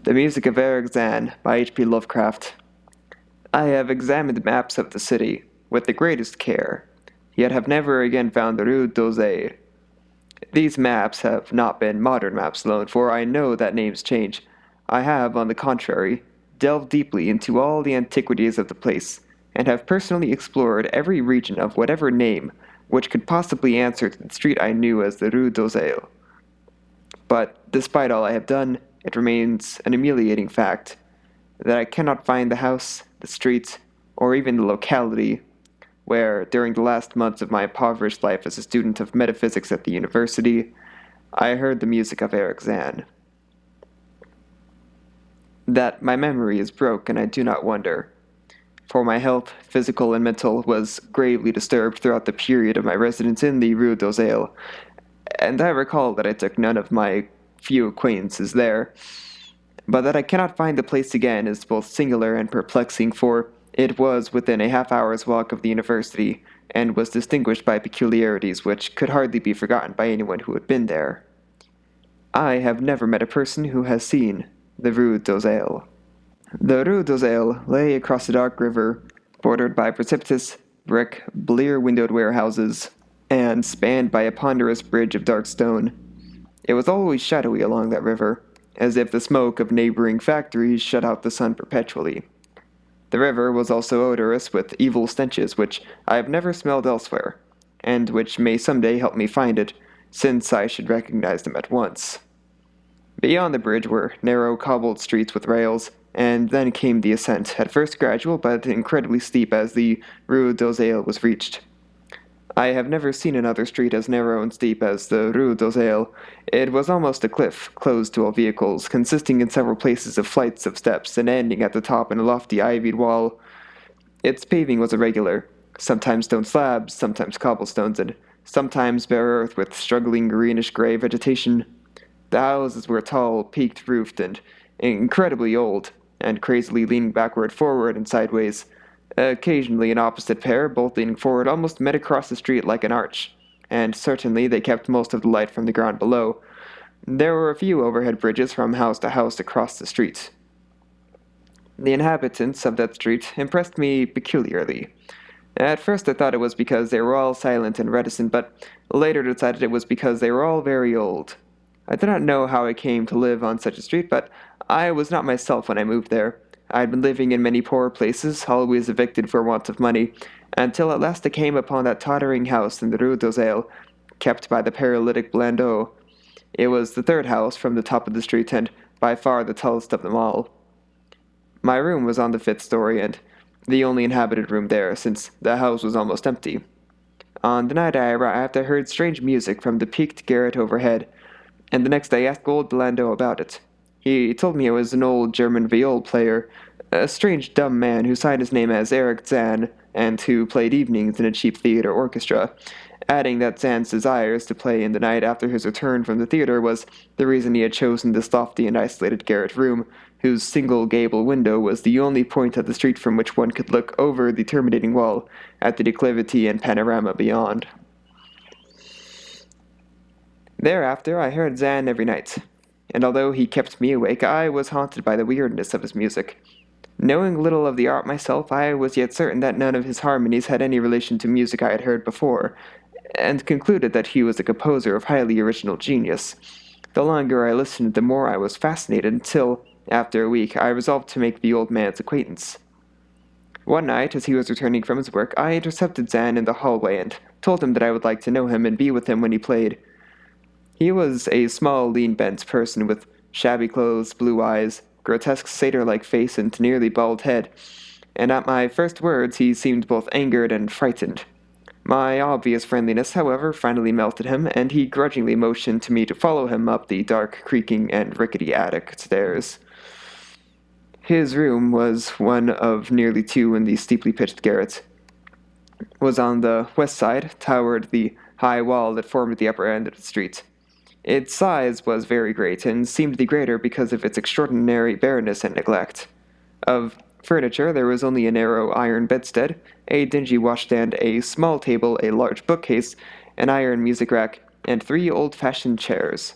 The Music of Erich Zann by H.P. Lovecraft. I have examined maps of the city with the greatest care, yet have never again found the Rue d'Oseille. These maps have not been modern maps alone, for I know that names change. I have, on the contrary, delved deeply into all the antiquities of the place, and have personally explored every region of whatever name which could possibly answer to the street I knew as the Rue d'Oseille. But, despite all I have done, it remains an humiliating fact that I cannot find the house, the street, or even the locality where, during the last months of my impoverished life as a student of metaphysics at the university, I heard the music of Erich Zann. That my memory is broken, I do not wonder, for my health, physical and mental, was gravely disturbed throughout the period of my residence in the Rue d'Oseille, and I recall that I took none of my few acquaintances there. But that I cannot find the place again is both singular and perplexing, for it was within a half-hour's walk of the university, and was distinguished by peculiarities which could hardly be forgotten by anyone who had been there. I have never met a person who has seen the Rue d'Oseille. The Rue d'Oseille lay across a dark river, bordered by precipitous, brick, blear-windowed warehouses, and spanned by a ponderous bridge of dark stone. It was always shadowy along that river, as if the smoke of neighboring factories shut out the sun perpetually. The river was also odorous with evil stenches which I have never smelled elsewhere, and which may someday help me find it, since I should recognize them at once. Beyond the bridge were narrow cobbled streets with rails, and then came the ascent, at first gradual but incredibly steep as the Rue d'Oseille was reached. I have never seen another street as narrow and steep as the Rue d'Oseille. It was almost a cliff, closed to all vehicles, consisting in several places of flights of steps, and ending at the top in a lofty ivied wall. Its paving was irregular, sometimes stone slabs, sometimes cobblestones, and sometimes bare earth with struggling greenish-gray vegetation. The houses were tall, peaked-roofed, and incredibly old, and crazily leaning backward, forward, and sideways. Occasionally an opposite pair, both leaning forward, almost met across the street like an arch, and certainly they kept most of the light from the ground below. There were a few overhead bridges from house to house across the street. The inhabitants of that street impressed me peculiarly. At first I thought it was because they were all silent and reticent, but later decided it was because they were all very old. I do not know how I came to live on such a street, but I was not myself when I moved there. I had been living in many poor places, always evicted for want of money, until at last I came upon that tottering house in the Rue d'Oseille, kept by the paralytic Blandot. It was the third house from the top of the street, and by far the tallest of them all. My room was on the 5th story, and the only inhabited room there, since the house was almost empty. On the night I arrived, I heard strange music from the peaked garret overhead, and the next day asked old Blandot about it. He told me it was an old German viol player, a strange dumb man who signed his name as Erich Zann, and who played evenings in a cheap theater orchestra, adding that Zann's desires to play in the night after his return from the theater was the reason he had chosen this lofty and isolated garret room, whose single gable window was the only point of the street from which one could look over the terminating wall at the declivity and panorama beyond. Thereafter I heard Zann every night, and although he kept me awake, I was haunted by the weirdness of his music. Knowing little of the art myself, I was yet certain that none of his harmonies had any relation to music I had heard before, and concluded that he was a composer of highly original genius. The longer I listened, the more I was fascinated, until, after a week, I resolved to make the old man's acquaintance. One night, as he was returning from his work, I intercepted Zann in the hallway and told him that I would like to know him and be with him when he played. He was a small, lean-bent person with shabby clothes, blue eyes, grotesque satyr-like face, and nearly bald head, and at my first words he seemed both angered and frightened. My obvious friendliness, however, finally melted him, and he grudgingly motioned to me to follow him up the dark, creaking, and rickety attic stairs. His room was one of nearly 2 in the steeply pitched garret. Was on the west side, towered the high wall that formed the upper end of the street. Its size was very great, and seemed the greater because of its extraordinary bareness and neglect. Of furniture there was only a narrow iron bedstead, a dingy washstand, a small table, a large bookcase, an iron music rack, and 3 old-fashioned chairs.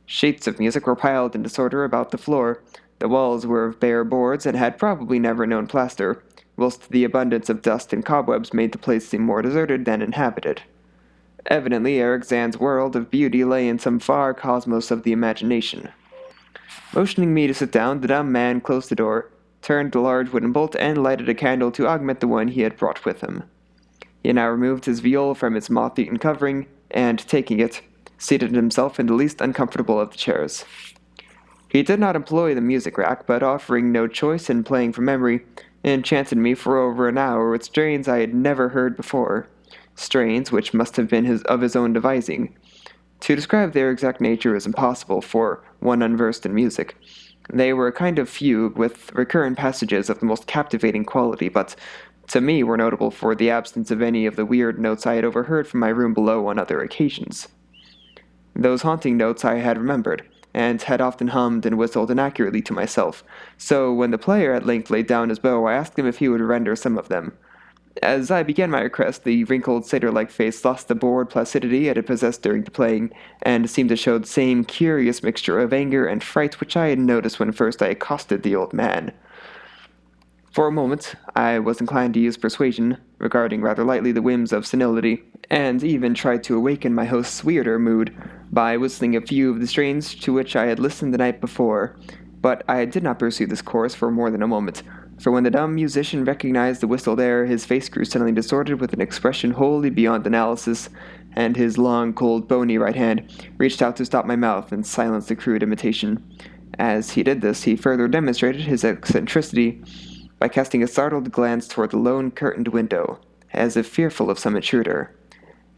Sheets of music were piled in disorder about the floor, The walls were of bare boards and had probably never known plaster, whilst the abundance of dust and cobwebs made the place seem more deserted than inhabited. Evidently, Erich Zann's world of beauty lay in some far cosmos of the imagination. Motioning me to sit down, the dumb man closed the door, turned the large wooden bolt, and lighted a candle to augment the one he had brought with him. He now removed his viol from its moth-eaten covering, and, taking it, seated himself in the least uncomfortable of the chairs. He did not employ the music rack, but offering no choice in playing from memory, enchanted me for over an hour with strains I had never heard before, strains which must have been of his own devising. To describe their exact nature is impossible for one unversed in music. They were a kind of fugue with recurrent passages of the most captivating quality, but to me were notable for the absence of any of the weird notes I had overheard from my room below on other occasions. Those haunting notes I had remembered, and had often hummed and whistled inaccurately to myself, so when the player at length laid down his bow, I asked him if he would render some of them. As I began my request, the wrinkled satyr-like face lost the bored placidity it had possessed during the playing, and seemed to show the same curious mixture of anger and fright which I had noticed when first I accosted the old man. For a moment, I was inclined to use persuasion, regarding rather lightly the whims of senility, and even tried to awaken my host's weirder mood by whistling a few of the strains to which I had listened the night before, but I did not pursue this course for more than a moment, for when the dumb musician recognized the whistled air, his face grew suddenly distorted with an expression wholly beyond analysis, and his long, cold, bony right hand reached out to stop my mouth and silence the crude imitation. As he did this, he further demonstrated his eccentricity by casting a startled glance toward the lone curtained window, as if fearful of some intruder.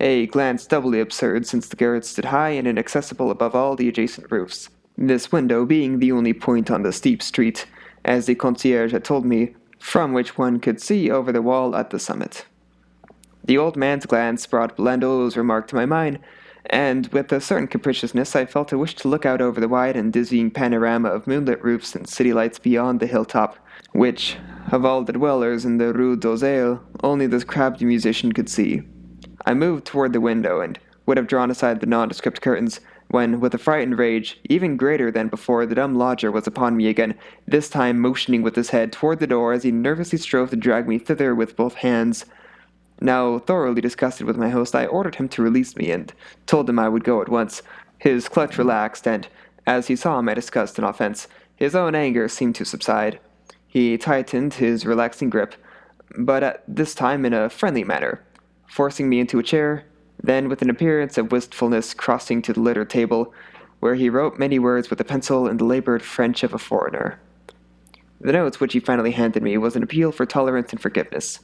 A glance doubly absurd, since the garret stood high and inaccessible above all the adjacent roofs, this window being the only point on the steep street, as the concierge had told me, from which one could see over the wall at the summit. The old man's glance brought Blando's remark to my mind, and with a certain capriciousness I felt a wish to look out over the wide and dizzying panorama of moonlit roofs and city lights beyond the hilltop, which, of all the dwellers in the Rue d'Oseille, only this crabbed musician could see. I moved toward the window, and would have drawn aside the nondescript curtains, when, with a frightened rage, even greater than before, the dumb lodger was upon me again, this time motioning with his head toward the door as he nervously strove to drag me thither with both hands. Now, thoroughly disgusted with my host, I ordered him to release me, and told him I would go at once. His clutch relaxed, and, as he saw my disgust and offense, his own anger seemed to subside. He tightened his relaxing grip, but at this time in a friendly manner, forcing me into a chair, then with an appearance of wistfulness crossing to the littered table, where he wrote many words with a pencil in the labored French of a foreigner. The notes which he finally handed me was an appeal for tolerance and forgiveness.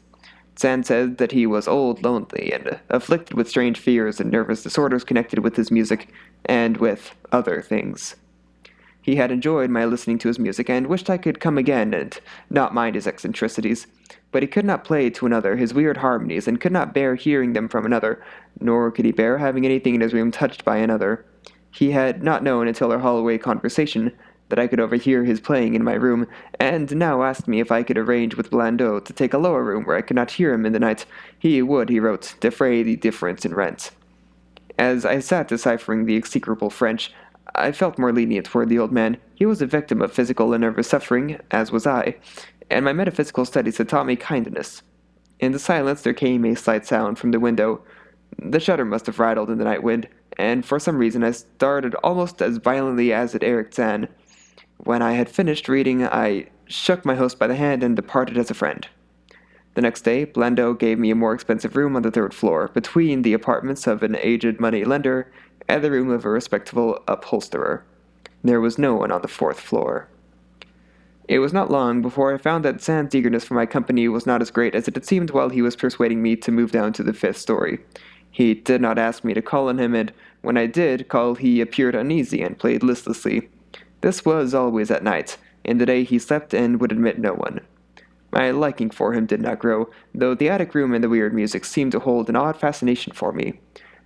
Zann said that he was old, lonely, and afflicted with strange fears and nervous disorders connected with his music, and with other things. He had enjoyed my listening to his music, and wished I could come again and not mind his eccentricities, but he could not play to another his weird harmonies, and could not bear hearing them from another, nor could he bear having anything in his room touched by another. He had not known until our hallway conversation that I could overhear his playing in my room, and now asked me if I could arrange with Blandeau to take a lower room where I could not hear him in the night. He would, he wrote, defray the difference in rent. As I sat deciphering the execrable French, I felt more lenient toward the old man. He was a victim of physical and nervous suffering, as was I, and my metaphysical studies had taught me kindness. In the silence there came a slight sound from the window. The shutter must have rattled in the night wind, and for some reason I started almost as violently as did Erich Zann. When I had finished reading, I shook my host by the hand and departed as a friend. The next day, Blandeau gave me a more expensive room on the third floor, between the apartments of an aged money lender and the room of a respectable upholsterer. There was no one on the fourth floor. It was not long before I found that Zann's eagerness for my company was not as great as it had seemed while he was persuading me to move down to the fifth story. He did not ask me to call on him, and when I did call, he appeared uneasy and played listlessly. This was always at night. In the day he slept and would admit no one. My liking for him did not grow, though the attic room and the weird music seemed to hold an odd fascination for me.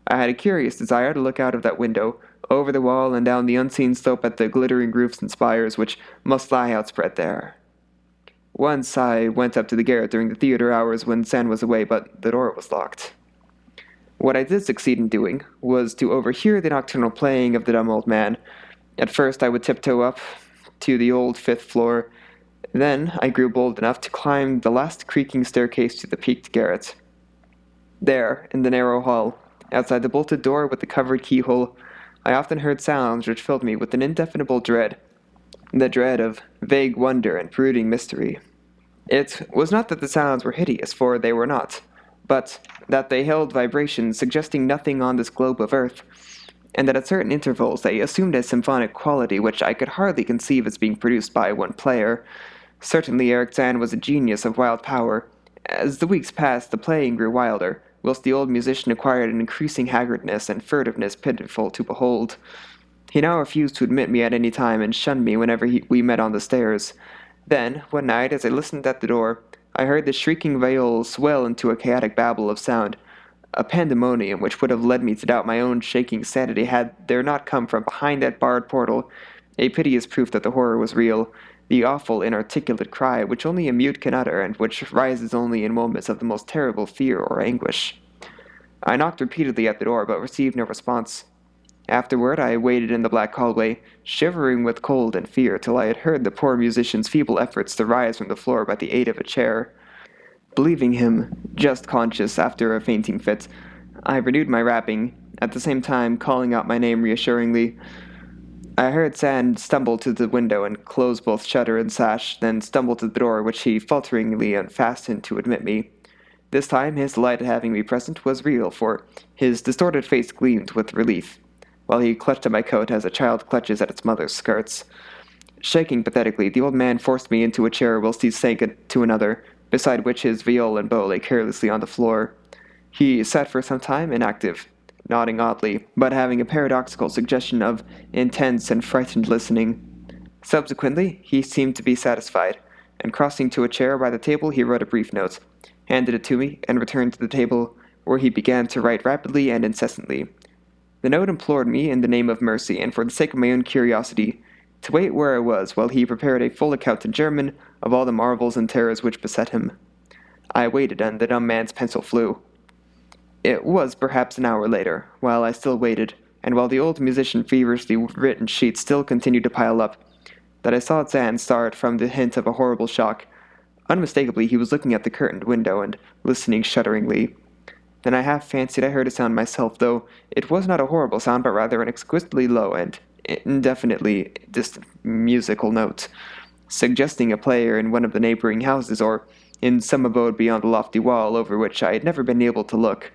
I had a curious desire to look out of that window, over the wall and down the unseen slope at the glittering roofs and spires which must lie outspread there. Once I went up to the garret during the theater hours when Zann was away, but the door was locked. What I did succeed in doing was to overhear the nocturnal playing of the dumb old man. At first I would tiptoe up, to the old 5th floor. Then I grew bold enough to climb the last creaking staircase to the peaked garret. There, in the narrow hall, outside the bolted door with the covered keyhole, I often heard sounds which filled me with an indefinable dread, the dread of vague wonder and brooding mystery. It was not that the sounds were hideous, for they were not, but that they held vibrations suggesting nothing on this globe of earth, and that at certain intervals they assumed a symphonic quality which I could hardly conceive as being produced by one player. Certainly Erich Zann was a genius of wild power. As the weeks passed, the playing grew wilder, whilst the old musician acquired an increasing haggardness and furtiveness pitiful to behold. He now refused to admit me at any time and shunned me whenever we met on the stairs. Then, one night, as I listened at the door, I heard the shrieking viol swell into a chaotic babble of sound, a pandemonium which would have led me to doubt my own shaking sanity had there not come from behind that barred portal a piteous proof that the horror was real, the awful inarticulate cry which only a mute can utter and which rises only in moments of the most terrible fear or anguish. I knocked repeatedly at the door, but received no response. Afterward, I waited in the black hallway, shivering with cold and fear, till I had heard the poor musician's feeble efforts to rise from the floor by the aid of a chair. Believing him just conscious after a fainting fit, I renewed my rapping, at the same time calling out my name reassuringly. I heard Zann stumble to the window and close both shutter and sash, then stumble to the door, which he falteringly unfastened to admit me. This time his delight at having me present was real, for his distorted face gleamed with relief, while he clutched at my coat as a child clutches at its mother's skirts. Shaking pathetically, the old man forced me into a chair whilst he sank to another, beside which his viol and bow lay carelessly on the floor. He sat for some time inactive, nodding oddly, but having a paradoxical suggestion of intense and frightened listening. Subsequently, he seemed to be satisfied, and crossing to a chair by the table, he wrote a brief note, handed it to me, and returned to the table, where he began to write rapidly and incessantly. The note implored me, in the name of mercy, and for the sake of my own curiosity, to wait where I was while he prepared a full account in German of all the marvels and terrors which beset him. I waited, and the dumb man's pencil flew. It was perhaps an hour later, while I still waited, and while the old musician feverishly written sheets still continued to pile up, that I saw Zann start from the hint of a horrible shock. Unmistakably, he was looking at the curtained window and listening shudderingly. Then I half fancied I heard a sound myself, though it was not a horrible sound, but rather an exquisitely low and indefinitely distant musical note, suggesting a player in one of the neighboring houses, or in some abode beyond the lofty wall over which I had never been able to look.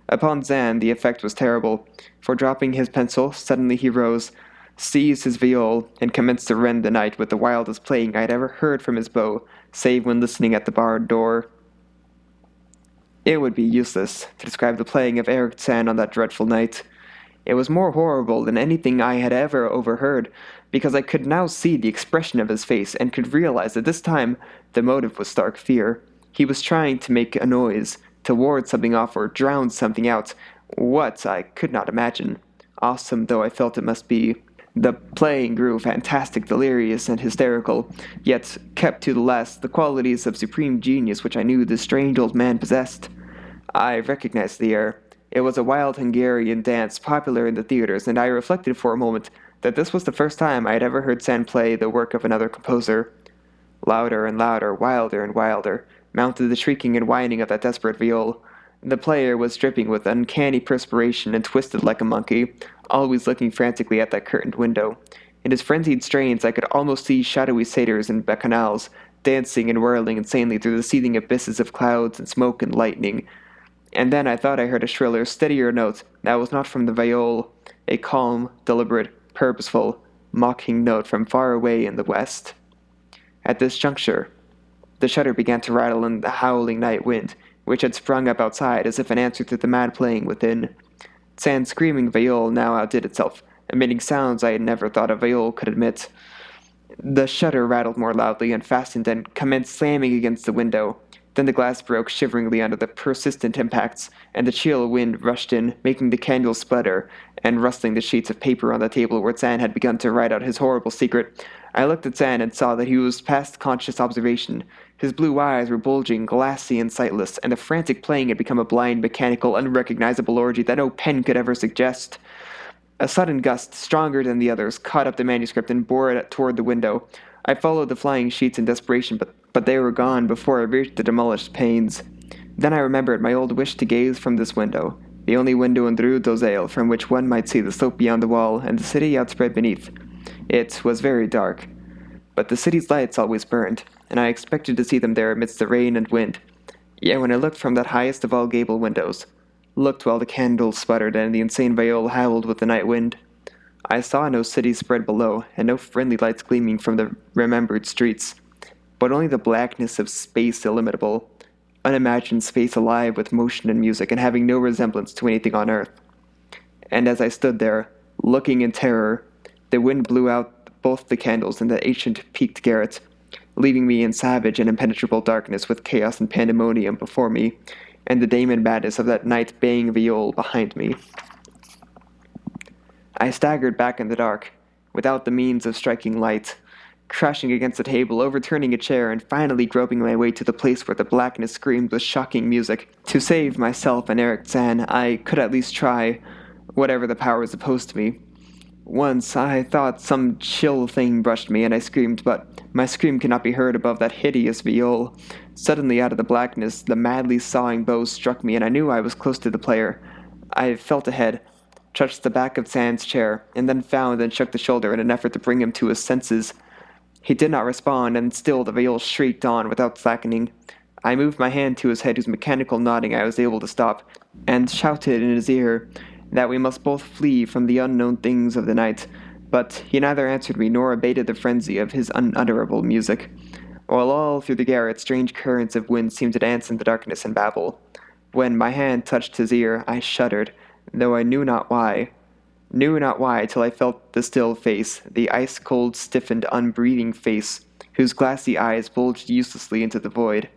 Upon Zann the effect was terrible, for dropping his pencil, suddenly he rose, seized his viol, and commenced to rend the night with the wildest playing I had ever heard from his bow, save when listening at the barred door. It would be useless to describe the playing of Erich Zann on that dreadful night. It was more horrible than anything I had ever overheard, because I could now see the expression of his face, and could realize that this time the motive was stark fear. He was trying to make a noise, to ward something off or drown something out. What, I could not imagine, awesome though I felt it must be. The playing grew fantastic, delirious, and hysterical, yet kept to the last the qualities of supreme genius which I knew this strange old man possessed. I recognized the air. It was a wild Hungarian dance popular in the theaters, and I reflected for a moment that this was the first time I had ever heard Zann play the work of another composer. Louder and louder, wilder and wilder, mounted the shrieking and whining of that desperate viol. The player was dripping with uncanny perspiration and twisted like a monkey, always looking frantically at that curtained window. In his frenzied strains I could almost see shadowy satyrs and bacchanals dancing and whirling insanely through the seething abysses of clouds and smoke and lightning. And then I thought I heard a shriller, steadier note that was not from the viol, a calm, deliberate, purposeful, mocking note from far away in the west. At this juncture, the shutter began to rattle in the howling night wind, which had sprung up outside as if in answer to the mad playing within. Zann's screaming viol now outdid itself, emitting sounds I had never thought a viol could emit. The shutter rattled more loudly and fastened and commenced slamming against the window. Then the glass broke shiveringly under the persistent impacts, and the chill wind rushed in, making the candles sputter, and rustling the sheets of paper on the table where Zann had begun to write out his horrible secret. I looked at Zann and saw that he was past conscious observation. His blue eyes were bulging, glassy and sightless, and the frantic playing had become a blind, mechanical, unrecognizable orgy that no pen could ever suggest. A sudden gust, stronger than the others, caught up the manuscript and bore it toward the window. I followed the flying sheets in desperation, but they were gone before I reached the demolished panes. Then I remembered my old wish to gaze from this window, the only window in the Rue d'Oseille from which one might see the slope beyond the wall and the city outspread beneath. It was very dark, but the city's lights always burned, and I expected to see them there amidst the rain and wind. Yet when I looked from that highest of all gable windows, looked while the candles sputtered and the insane viol howled with the night wind, I saw no city spread below, and no friendly lights gleaming from the remembered streets, but only the blackness of space illimitable, unimagined space alive with motion and music, and having no resemblance to anything on earth. And as I stood there, looking in terror, the wind blew out both the candles in the ancient peaked garret, leaving me in savage and impenetrable darkness with chaos and pandemonium before me, and the demon madness of that night baying viol behind me. I staggered back in the dark, without the means of striking light, crashing against the table, overturning a chair, and finally groping my way to the place where the blackness screamed with shocking music. To save myself and Erich Zann, I could at least try, whatever the powers opposed to me. Once I thought some chill thing brushed me, and I screamed, but my scream could not be heard above that hideous viol. Suddenly, out of the blackness, the madly sawing bow struck me, and I knew I was close to the player. I felt ahead, touched the back of Zann's chair, and then found and shook the shoulder in an effort to bring him to his senses. He did not respond, and still the viol shrieked on without slackening. I moved my hand to his head, whose mechanical nodding I was able to stop, and shouted in his ear that we must both flee from the unknown things of the night, but he neither answered me nor abated the frenzy of his unutterable music, while all through the garret strange currents of wind seemed to dance in the darkness and babble. When my hand touched his ear, I shuddered, though I knew not why till I felt the still face, the ice-cold, stiffened, unbreathing face, whose glassy eyes bulged uselessly into the void.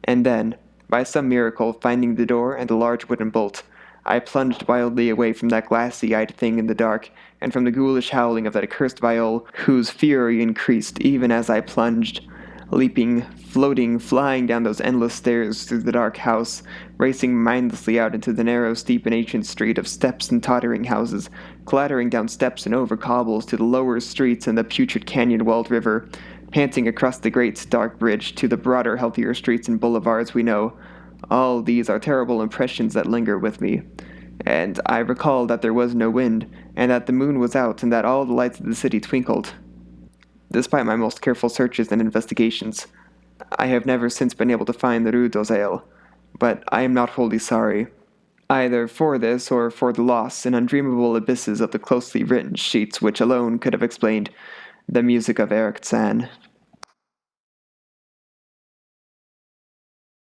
And then, by some miracle, finding the door and the large wooden bolt, I plunged wildly away from that glassy-eyed thing in the dark, and from the ghoulish howling of that accursed viol, whose fury increased even as I plunged, leaping, floating, flying down those endless stairs through the dark house, racing mindlessly out into the narrow, steep, and ancient street of steps and tottering houses, clattering down steps and over cobbles to the lower streets and the putrid canyon-walled river, panting across the great, dark bridge to the broader, healthier streets and boulevards we know. All these are terrible impressions that linger with me, and I recall that there was no wind, and that the moon was out, and that all the lights of the city twinkled. Despite my most careful searches and investigations, I have never since been able to find the Rue d'Oseille, but I am not wholly sorry, either for this or for the loss in undreamable abysses of the closely written sheets which alone could have explained the music of Erich Zann.